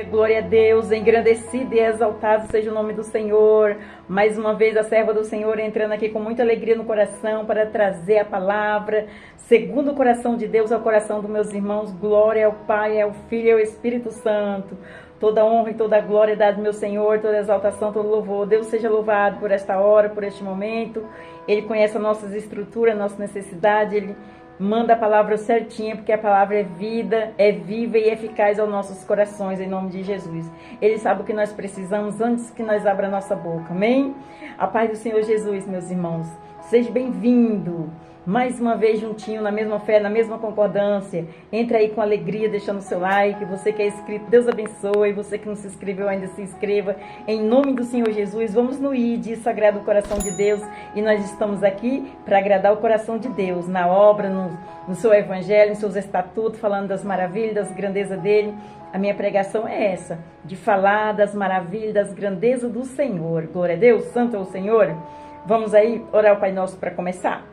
Glória a Deus, engrandecido e exaltado seja o nome do Senhor. Mais uma vez a serva do Senhor entrando aqui com muita alegria no coração para trazer a palavra segundo o coração de Deus ao coração dos meus irmãos. Glória ao Pai, ao Filho e ao Espírito Santo. Toda honra e toda glória dada meu Senhor, toda exaltação, todo louvor. Deus seja louvado por esta hora, por este momento. Ele conhece as nossas estruturas, a nossa necessidade. Ele manda a palavra certinha, porque a palavra é vida, é viva e eficaz aos nossos corações, em nome de Jesus. Ele sabe o que nós precisamos antes que nós abra a nossa boca, amém? A paz do Senhor Jesus, meus irmãos. Seja bem-vindo. Mais uma vez juntinho, na mesma fé, na mesma concordância. Entre aí com alegria, deixando o seu like. Você que é inscrito, Deus abençoe. Você que não se inscreveu ainda, se inscreva. Em nome do Senhor Jesus, vamos no ID, sagrado coração de Deus. E nós estamos aqui para agradar o coração de Deus. Na obra, no seu evangelho, nos seus estatutos, falando das maravilhas, das grandezas dele. A minha pregação é essa, de falar das maravilhas, das grandezas do Senhor. Glória a Deus, santo é o Senhor. Vamos aí orar o Pai Nosso para começar?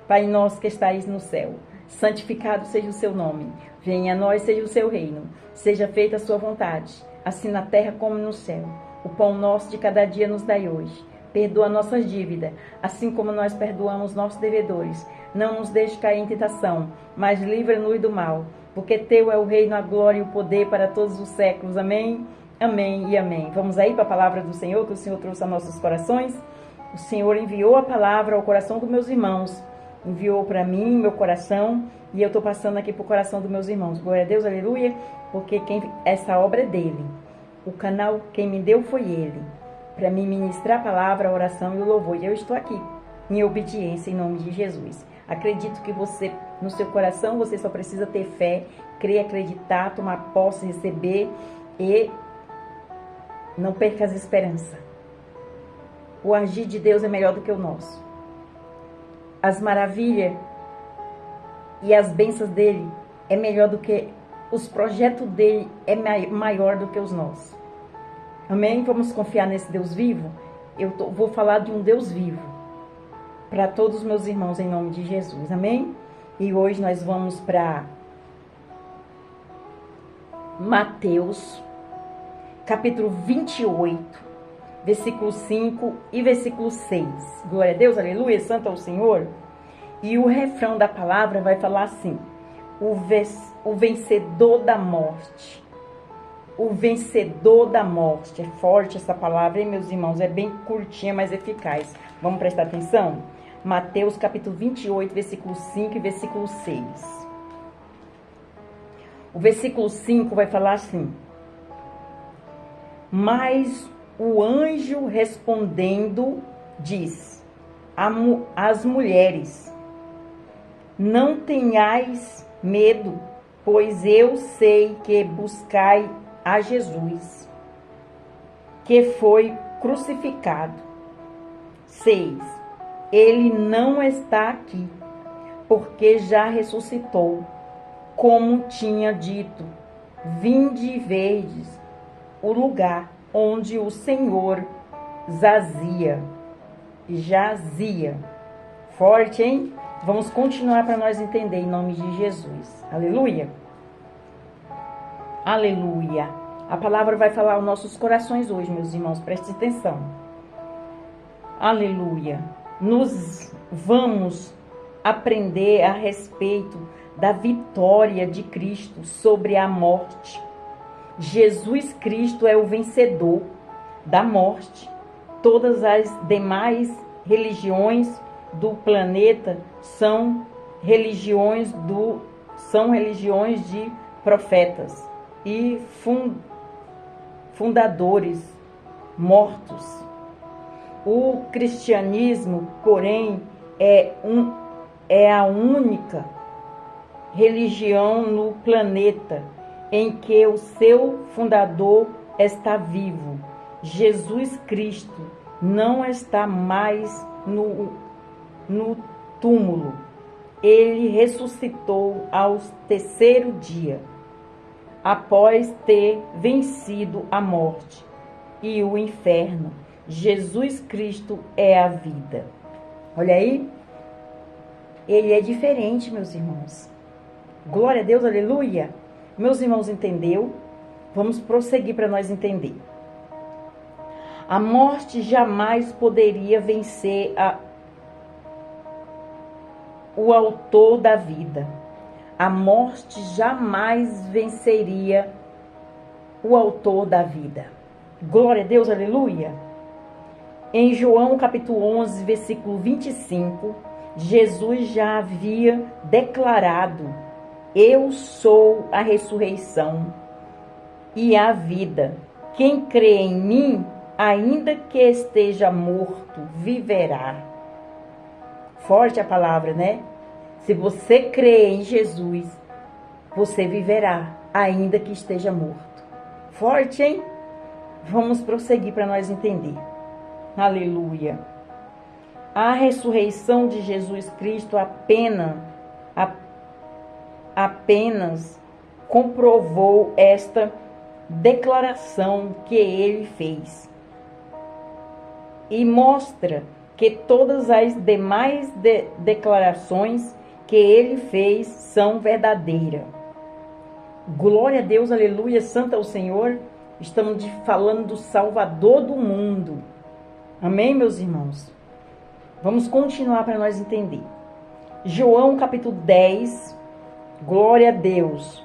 Pai nosso que estais no céu, santificado seja o seu nome. Venha a nós, seja o seu reino. Seja feita a sua vontade, assim na terra como no céu. O pão nosso de cada dia nos dai hoje. Perdoa nossas dívidas, assim como nós perdoamos nossos devedores. Não nos deixe cair em tentação, mas livra-nos do mal. Porque teu é o reino, a glória e o poder para todos os séculos. Amém, amém e amém. Vamos aí para a palavra do Senhor, que o Senhor trouxe a nossos corações. O Senhor enviou a palavra ao coração dos meus irmãos. Enviou para mim, meu coração, e eu estou passando aqui para o coração dos meus irmãos. Glória a Deus, aleluia, porque essa obra é dele. O canal, quem me deu foi ele, para me ministrar a palavra, a oração e o louvor. E eu estou aqui, em obediência, em nome de Jesus. Acredito que você, no seu coração, você só precisa ter fé, crer, acreditar, tomar posse, receber e não perca as esperanças. O agir de Deus é melhor do que o nosso. As maravilhas e as bênções dele é melhor do que os projetos dele, é maior do que os nossos. Amém? Vamos confiar nesse Deus vivo? Vou falar de um Deus vivo para todos os meus irmãos em nome de Jesus. Amém? E hoje nós vamos para Mateus, capítulo 28. Versículo 5 e versículo 6. Glória a Deus, aleluia, santo é o Senhor. E o refrão da palavra vai falar assim: o vencedor da morte. O vencedor da morte. É forte essa palavra, hein, meus irmãos? É bem curtinha, mas eficaz. Vamos prestar atenção? Mateus capítulo 28, versículo 5 e versículo 6. O versículo 5 vai falar assim: mas o anjo respondendo diz às mulheres: não tenhais medo, pois eu sei que buscai a Jesus, que foi crucificado. 6. Ele não está aqui, porque já ressuscitou, como tinha dito. Vinde e vedes o lugar onde o Senhor jazia. Forte, hein? Vamos continuar para nós entender em nome de Jesus. Aleluia. Aleluia. A palavra vai falar aos nossos corações hoje, meus irmãos. Preste atenção. Aleluia. Nós vamos aprender a respeito da vitória de Cristo sobre a morte. Jesus Cristo é o vencedor da morte. Todas as demais religiões do planeta são religiões de profetas e fundadores mortos. O cristianismo, porém, é a única religião no planeta em que o seu fundador está vivo. Jesus Cristo não está mais no túmulo. Ele ressuscitou ao terceiro dia, após ter vencido a morte e o inferno. Jesus Cristo é a vida. Olha aí. Ele é diferente, meus irmãos. Glória a Deus, aleluia. Meus irmãos, entendeu? Vamos prosseguir para nós entender. A morte jamais poderia vencer o autor da vida. A morte jamais venceria o autor da vida. Glória a Deus, aleluia. Em João capítulo 11, versículo 25, Jesus já havia declarado: eu sou a ressurreição e a vida. Quem crê em mim, ainda que esteja morto, viverá. Forte a palavra, né? Se você crê em Jesus, você viverá, ainda que esteja morto. Forte, hein? Vamos prosseguir para nós entender. Aleluia. A ressurreição de Jesus Cristo apenas comprovou esta declaração que ele fez e mostra que todas as demais declarações que ele fez são verdadeiras. Glória a Deus, aleluia, santo é o Senhor. Estamos falando do Salvador do mundo. Amém, meus irmãos? Vamos continuar para nós entender. João capítulo 10, glória a Deus.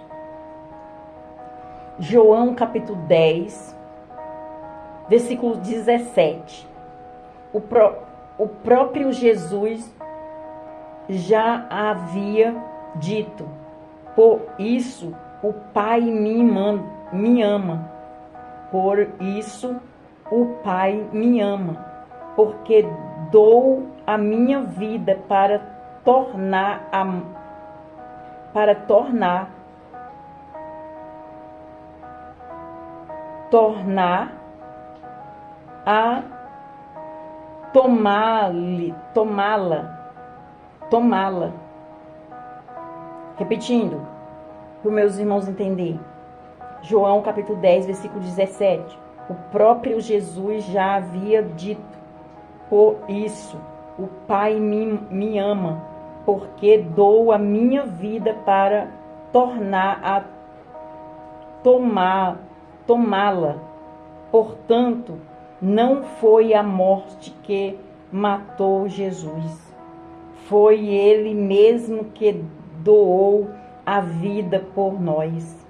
João capítulo 10, versículo 17. O próprio Jesus já havia dito: por isso o Pai me ama. Por isso o Pai me ama, porque dou a minha vida para tornar a tomá-la. Repetindo, para os meus irmãos entenderem. João capítulo 10, versículo 17. O próprio Jesus já havia dito: por isso o Pai me ama, porque dou a minha vida para tomá-la. Portanto, não foi a morte que matou Jesus. Foi ele mesmo que doou a vida por nós.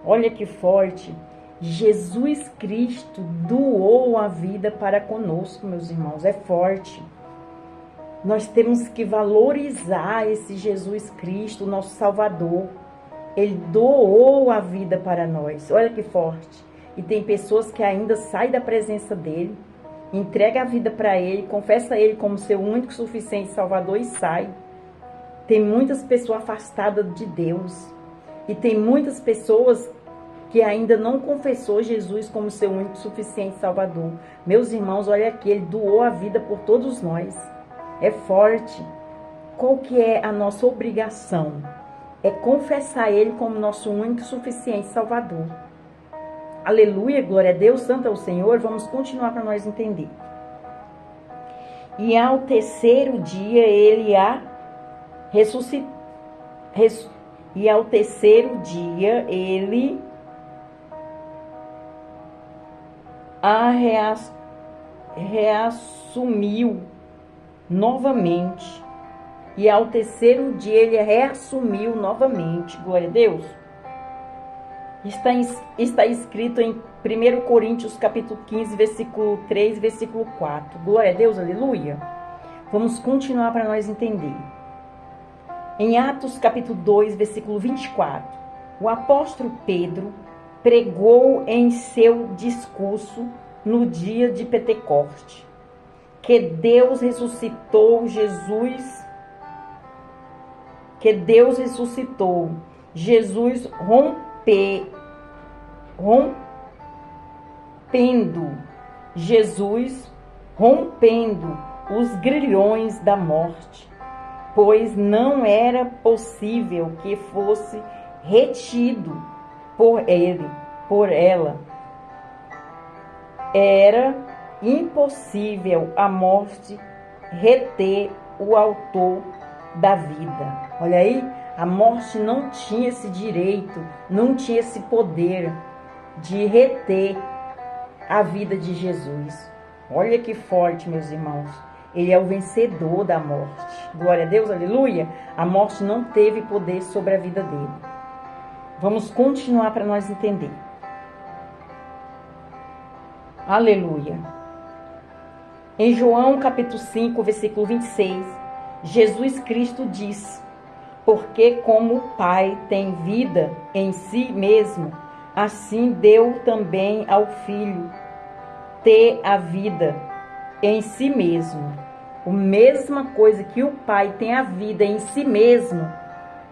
Olha que forte. Jesus Cristo doou a vida para conosco, meus irmãos. É forte. Nós temos que valorizar esse Jesus Cristo, nosso Salvador. Ele doou a vida para nós. Olha que forte. E tem pessoas que ainda saem da presença dele, entrega a vida para ele, confessa ele como seu único, suficiente Salvador e sai. Tem muitas pessoas afastadas de Deus. E tem muitas pessoas que ainda não confessou Jesus como seu único, suficiente Salvador. Meus irmãos, olha aqui, ele doou a vida por todos nós. É forte. Qual que é a nossa obrigação? É confessar ele como nosso único, suficiente Salvador. Aleluia, glória a Deus, santo é o Senhor. Vamos continuar para nós entender. E ao terceiro dia ele a ressuscitou. E ao terceiro dia ele a reassumiu novamente. E ao terceiro dia ele a reassumiu novamente. Glória a Deus. Está escrito em 1 Coríntios capítulo 15, versículo 3, versículo 4. Glória a Deus, aleluia. Vamos continuar para nós entender. Em Atos capítulo 2, versículo 24, o apóstolo Pedro pregou em seu discurso no dia de Pentecoste que Deus ressuscitou Jesus rompendo os grilhões da morte, pois não era possível que fosse retido por ela. Era impossível a morte reter o autor da vida. Olha aí, a morte não tinha esse direito, não tinha esse poder de reter a vida de Jesus. Olha que forte, meus irmãos. Ele é o vencedor da morte. Glória a Deus, aleluia. A morte não teve poder sobre a vida dele. Vamos continuar para nós entender. Aleluia. Em João capítulo 5, versículo 26, Jesus Cristo diz: porque como o Pai tem vida em si mesmo, assim deu também ao Filho ter a vida em si mesmo. A mesma coisa que o Pai tem a vida em si mesmo,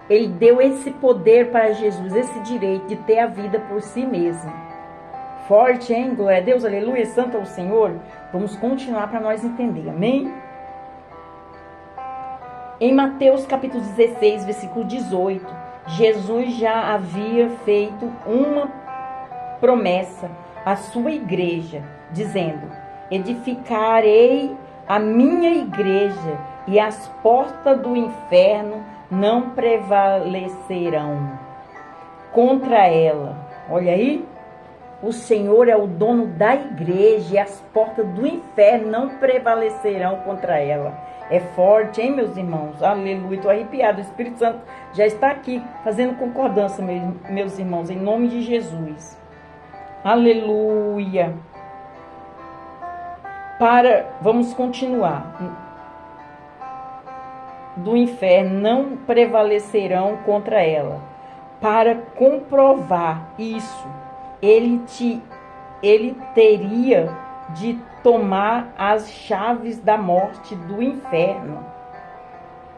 Ele deu esse poder para Jesus, esse direito de ter a vida por si mesmo. Forte, hein? Glória a Deus, aleluia, santo é o Senhor. Vamos continuar para nós entender, amém? Em Mateus capítulo 16, versículo 18, Jesus já havia feito uma promessa à sua igreja, dizendo: edificarei a minha igreja e as portas do inferno não prevalecerão contra ela. Olha aí, o Senhor é o dono da igreja e as portas do inferno não prevalecerão contra ela. É forte, hein, meus irmãos? Aleluia, estou arrepiado. O Espírito Santo já está aqui fazendo concordância, meus irmãos, em nome de Jesus. Aleluia. Vamos continuar. Do inferno não prevalecerão contra ela. Para comprovar isso, ele teria de tomar as chaves da morte do inferno.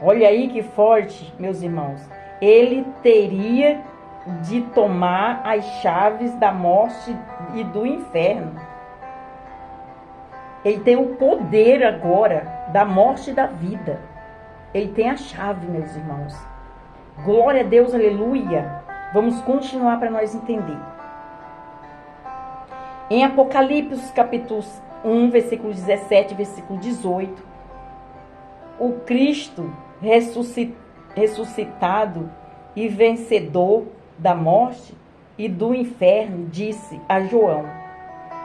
Olha aí que forte, meus irmãos. Ele teria de tomar as chaves da morte e do inferno. Ele tem o poder agora da morte e da vida. Ele tem a chave, meus irmãos. Glória a Deus, aleluia. Vamos continuar para nós entender. Em Apocalipse, capítulo 1, versículo 17, versículo 18, o Cristo ressuscitado e vencedor da morte e do inferno disse a João: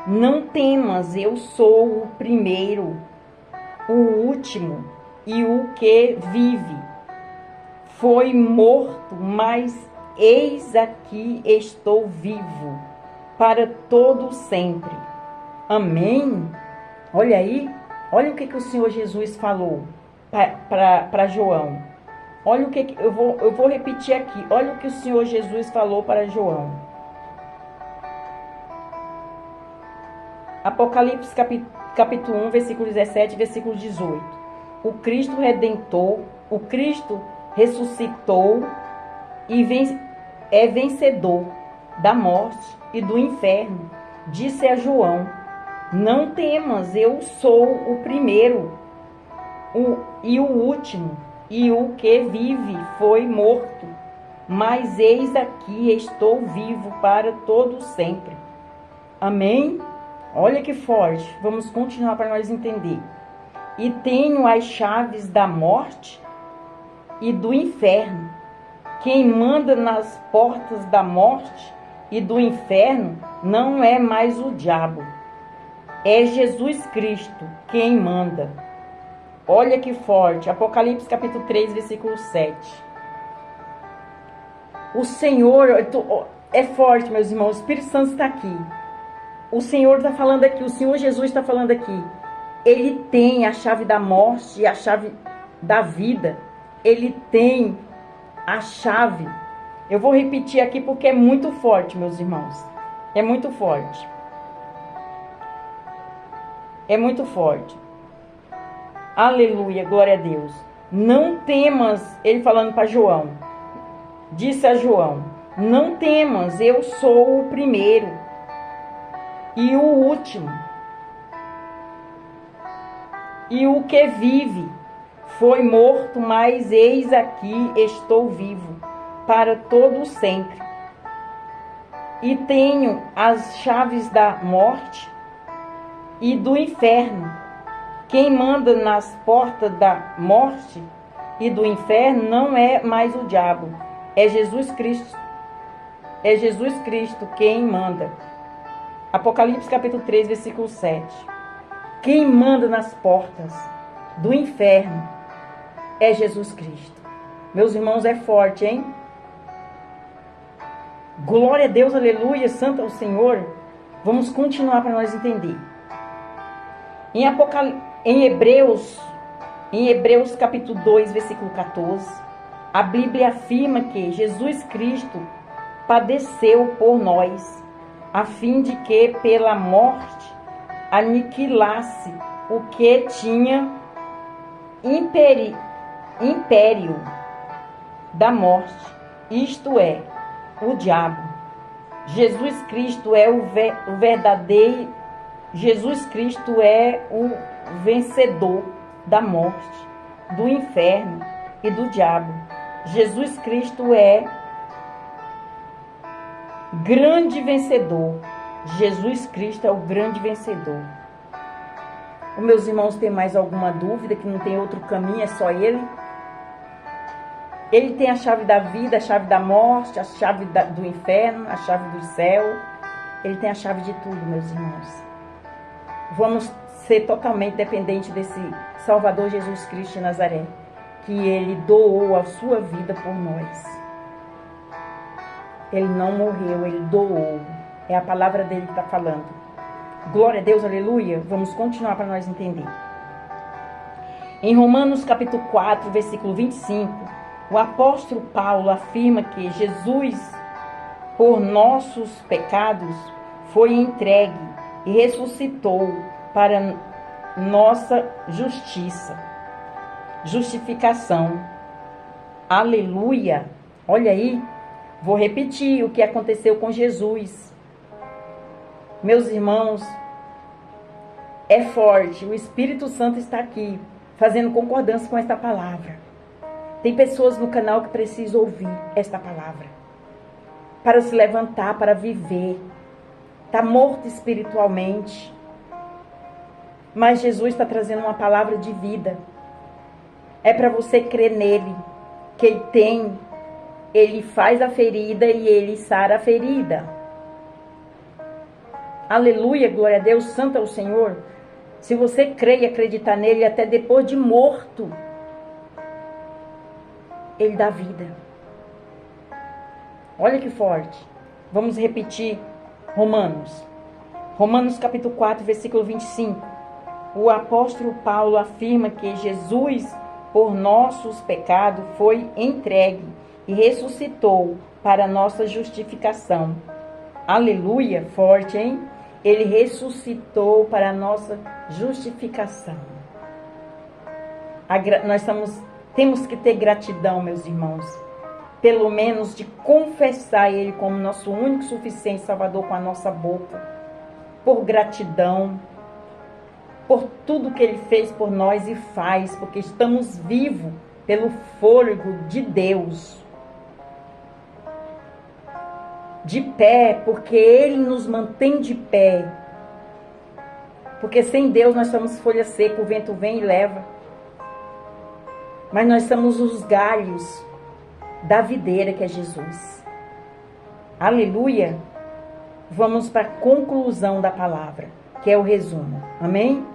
não temas, eu sou o primeiro, o último e o que vive. Foi morto, mas eis aqui estou vivo para todo sempre. Amém? Olha aí, olha o que o Senhor Jesus falou para João. Olha o que eu vou repetir aqui. Olha o que o Senhor Jesus falou para João. Apocalipse capítulo 1, versículo 17, versículo 18. O Cristo Redentor, o Cristo ressuscitou e é vencedor da morte e do inferno. Disse a João: não temas, eu sou o primeiro e o último, e o que vive. Foi morto, mas eis aqui estou vivo para todo sempre. Amém? Olha que forte. Vamos continuar para nós entender. E tenho as chaves da morte e do inferno. Quem manda nas portas da morte e do inferno não é mais o diabo, é Jesus Cristo quem manda. Olha que forte. Apocalipse capítulo 3, versículo 7. O Senhor é forte, meus irmãos. O Espírito Santo está aqui. O Senhor está falando aqui. O Senhor Jesus está falando aqui. Ele tem a chave da morte e a chave da vida. Ele tem a chave. Eu vou repetir aqui porque é muito forte, meus irmãos. É muito forte. É muito forte. Aleluia, glória a Deus. Não temas, ele falando para João. Disse a João: não temas, eu sou o primeiro e o último. E o que vive. Foi morto, mas eis aqui estou vivo para todo sempre. E tenho as chaves da morte e do inferno. Quem manda nas portas da morte e do inferno não é mais o diabo, é Jesus Cristo. É Jesus Cristo quem manda. Apocalipse capítulo 3, versículo 7. Quem manda nas portas do inferno é Jesus Cristo. Meus irmãos, é forte, hein? Glória a Deus, aleluia, santo ao Senhor. Vamos continuar para nós entender. Em Hebreus capítulo 2, versículo 14, a Bíblia afirma que Jesus Cristo padeceu por nós, a fim de que pela morte aniquilasse o que tinha império da morte, isto é, o diabo. Jesus Cristo é o verdadeiro, Jesus Cristo é o vencedor da morte, do inferno e do diabo. Jesus Cristo é grande vencedor. Jesus Cristo é o grande vencedor. Os meus irmãos, têm mais alguma dúvida que não tem outro caminho, é só Ele? Ele tem a chave da vida, a chave da morte, a chave do inferno, a chave do céu. Ele tem a chave de tudo, meus irmãos. Vamos ser totalmente dependentes desse Salvador Jesus Cristo de Nazaré, que Ele doou a sua vida por nós. Ele não morreu, Ele doou. É a palavra dele que está falando. Glória a Deus, aleluia. Vamos continuar para nós entender. Em Romanos capítulo 4, versículo 25, o apóstolo Paulo afirma que Jesus, por nossos pecados, foi entregue e ressuscitou para nossa justificação. Aleluia. Olha aí, vou repetir o que aconteceu com Jesus. Meus irmãos, é forte. O Espírito Santo está aqui, fazendo concordância com esta palavra. Tem pessoas no canal que precisam ouvir esta palavra, para se levantar, para viver. Está morto espiritualmente, mas Jesus está trazendo uma palavra de vida. É para você crer nele, que ele faz a ferida e ele sara a ferida. Aleluia, glória a Deus, santo é o Senhor. Se você crê e acreditar nele, até depois de morto, ele dá vida. Olha que forte. Vamos repetir Romanos capítulo 4, versículo 25. O apóstolo Paulo afirma que Jesus, por nossos pecados, foi entregue e ressuscitou para nossa justificação. Aleluia, forte, hein? Ele ressuscitou para a nossa justificação. Nós temos que ter gratidão, meus irmãos. Pelo menos de confessar Ele como nosso único e suficiente Salvador com a nossa boca. Por gratidão. Por tudo que Ele fez por nós e faz. Porque estamos vivos pelo fôlego de Deus. De pé, porque Ele nos mantém de pé. Porque sem Deus nós somos folha seca, o vento vem e leva. Mas nós somos os galhos da videira que é Jesus. Aleluia! Vamos para a conclusão da palavra, que é o resumo. Amém?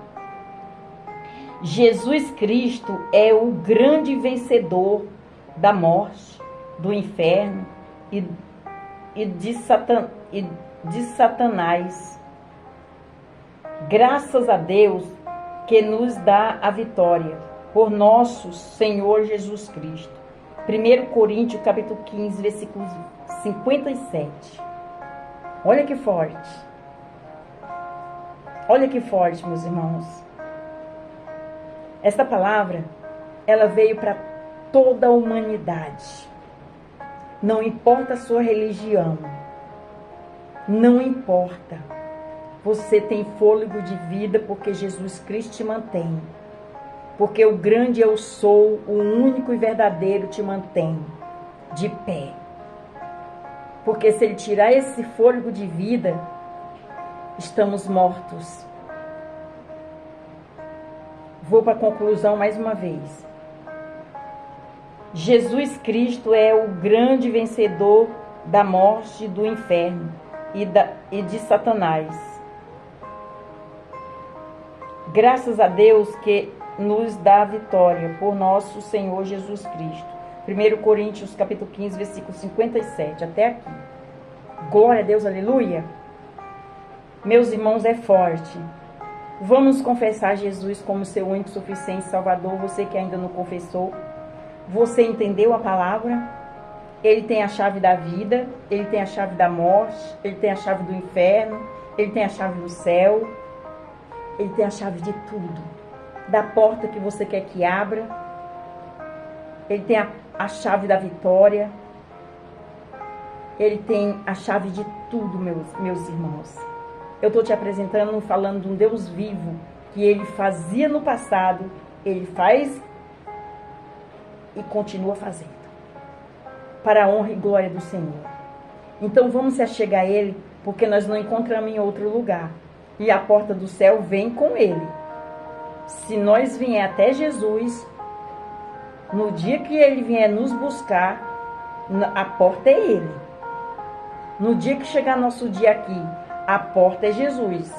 Jesus Cristo é o grande vencedor da morte, do inferno e de Satanás. Graças a Deus que nos dá a vitória por nosso Senhor Jesus Cristo. 1 Coríntios capítulo 15, versículo 57. Olha que forte. Olha que forte, meus irmãos. Esta palavra, ela veio para toda a humanidade. Não importa a sua religião. Não importa. Você tem fôlego de vida porque Jesus Cristo te mantém. Porque o grande eu sou, o único e verdadeiro te mantém de pé. Porque se Ele tirar esse fôlego de vida, estamos mortos. Vou para a conclusão mais uma vez. Jesus Cristo é o grande vencedor da morte, do inferno e de Satanás. Graças a Deus que nos dá a vitória por nosso Senhor Jesus Cristo. 1 Coríntios capítulo 15, versículo 57, até aqui. Glória a Deus, aleluia. Meus irmãos, é forte. Vamos confessar Jesus como seu único, suficiente Salvador. Você que ainda não confessou, você entendeu a palavra? Ele tem a chave da vida, ele tem a chave da morte, ele tem a chave do inferno, ele tem a chave do céu, ele tem a chave de tudo. Da porta que você quer que abra, ele tem a chave da vitória, ele tem a chave de tudo, meus irmãos. Eu estou te apresentando, falando de um Deus vivo, que ele fazia no passado, ele faz e continua fazendo, para a honra e glória do Senhor. Então vamos se achegar a ele, porque nós não encontramos em outro lugar. E a porta do céu vem com ele. Se nós vier até Jesus, no dia que ele vier nos buscar, a porta é ele. No dia que chegar nosso dia aqui, a porta é Jesus.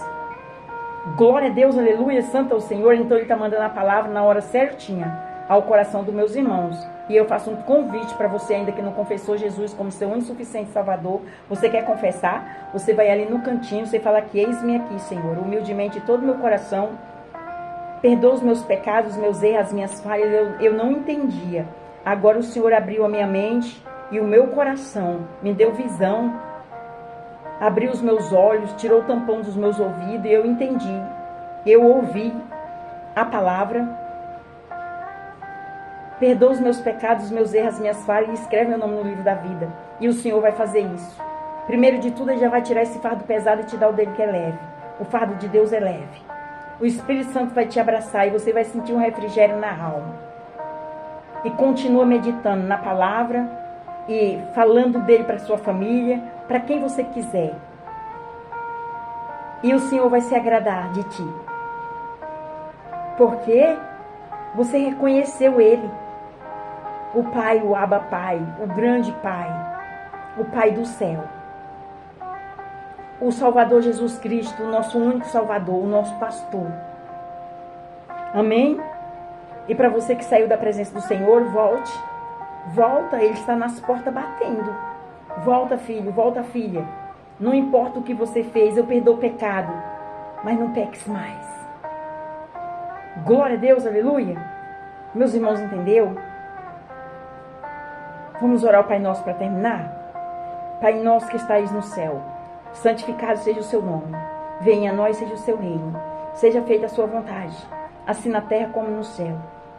Glória a Deus, aleluia, santo é o Senhor. Então ele está mandando a palavra na hora certinha ao coração dos meus irmãos. E eu faço um convite para você ainda que não confessou Jesus como seu único, suficiente Salvador. Você quer confessar? Você vai ali no cantinho, você fala que eis-me aqui, Senhor, humildemente de todo o meu coração. Perdoa os meus pecados, os meus erros, as minhas falhas. Eu não entendia. Agora o Senhor abriu a minha mente e o meu coração, me deu visão, abriu os meus olhos, tirou o tampão dos meus ouvidos e eu entendi. Eu ouvi a palavra. Perdoa os meus pecados, os meus erros, as minhas falhas e escreve meu nome no livro da vida. E o Senhor vai fazer isso. Primeiro de tudo, ele já vai tirar esse fardo pesado e te dar o dele que é leve. O fardo de Deus é leve. O Espírito Santo vai te abraçar e você vai sentir um refrigério na alma. E continua meditando na palavra e falando dele para sua família, para quem você quiser. E o Senhor vai se agradar de ti. Porque você reconheceu ele. O Pai, o Abba Pai, o grande Pai, o Pai do céu. O Salvador Jesus Cristo, o nosso único Salvador, o nosso pastor. Amém? E para você que saiu da presença do Senhor, volte. Volta, ele está nas portas batendo. Volta, filho, volta, filha. Não importa o que você fez, eu perdoo o pecado, mas não peques mais. Glória a Deus, aleluia. Meus irmãos, entendeu? Vamos orar ao Pai Nosso para terminar? Pai Nosso que estais no céu, santificado seja o seu nome. Venha a nós, seja o seu reino. Seja feita a sua vontade, assim na terra como no céu.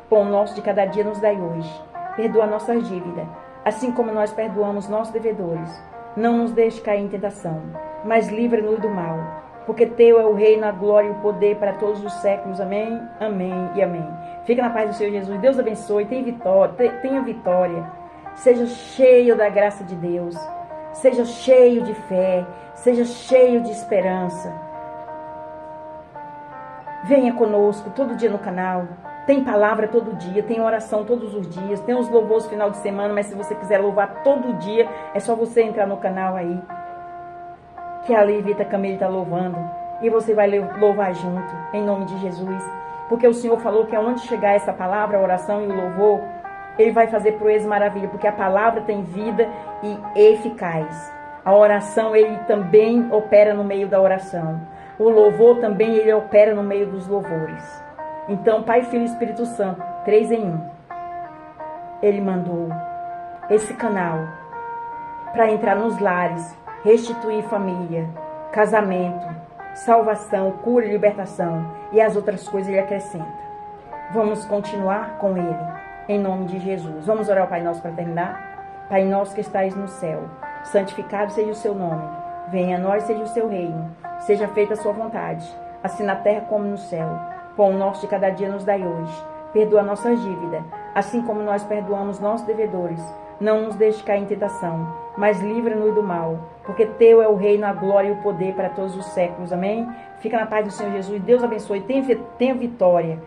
Pão nosso de cada dia nos dai hoje. Perdoa nossas dívidas, assim como nós perdoamos nossos devedores. Não nos deixe cair em tentação, mas livra-nos do mal. Porque teu é o reino, a glória e o poder para todos os séculos. Amém, amém e amém. Fica na paz do Senhor Jesus. Deus abençoe. Tenha vitória. Seja cheio da graça de Deus. Seja cheio de fé. Seja cheio de esperança. Venha conosco todo dia no canal. Tem palavra todo dia. Tem oração todos os dias. Tem os louvores final de semana. Mas se você quiser louvar todo dia, é só você entrar no canal aí, que a Levita Camille está louvando. E você vai louvar junto, em nome de Jesus. Porque o Senhor falou que aonde chegar essa palavra, a oração e o louvor, ele vai fazer proeza e maravilha, porque a palavra tem vida e eficaz. A oração, ele também opera no meio da oração. O louvor também, ele opera no meio dos louvores. Então, Pai, Filho e Espírito Santo, 3 em 1. Ele mandou esse canal para entrar nos lares, restituir família, casamento, salvação, cura e libertação. E as outras coisas ele acrescenta. Vamos continuar com ele. Em nome de Jesus. Vamos orar ao Pai Nosso para terminar? Pai Nosso que estais no céu, santificado seja o seu nome. Venha a nós, seja o seu reino. Seja feita a sua vontade, assim na terra como no céu. Pão nosso de cada dia nos dai hoje. Perdoa nossas dívidas, assim como nós perdoamos nossos devedores. Não nos deixe cair em tentação, mas livra-nos do mal. Porque teu é o reino, a glória e o poder para todos os séculos. Amém? Fica na paz do Senhor Jesus. Deus abençoe. Tenha vitória.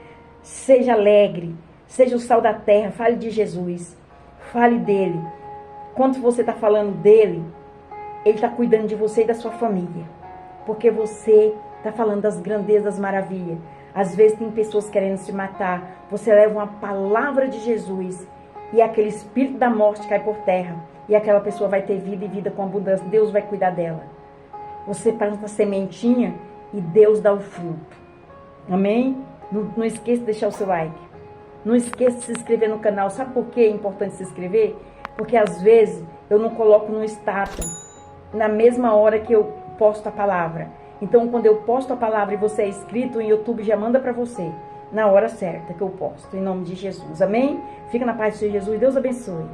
Seja alegre. Seja o sal da terra, fale de Jesus, fale dele. Quando você está falando dele, ele está cuidando de você e da sua família. Porque você está falando das grandezas, das maravilhas. Às vezes tem pessoas querendo se matar. Você leva uma palavra de Jesus e aquele espírito da morte cai por terra. E aquela pessoa vai ter vida e vida com abundância. Deus vai cuidar dela. Você planta a sementinha e Deus dá o fruto. Amém? Não esqueça de deixar o seu like. Não esqueça de se inscrever no canal. Sabe por que é importante se inscrever? Porque às vezes eu não coloco no status na mesma hora que eu posto a palavra. Então, quando eu posto a palavra e você é inscrito, o YouTube já manda para você na hora certa que eu posto, em nome de Jesus. Amém? Fica na paz de Jesus. Deus abençoe.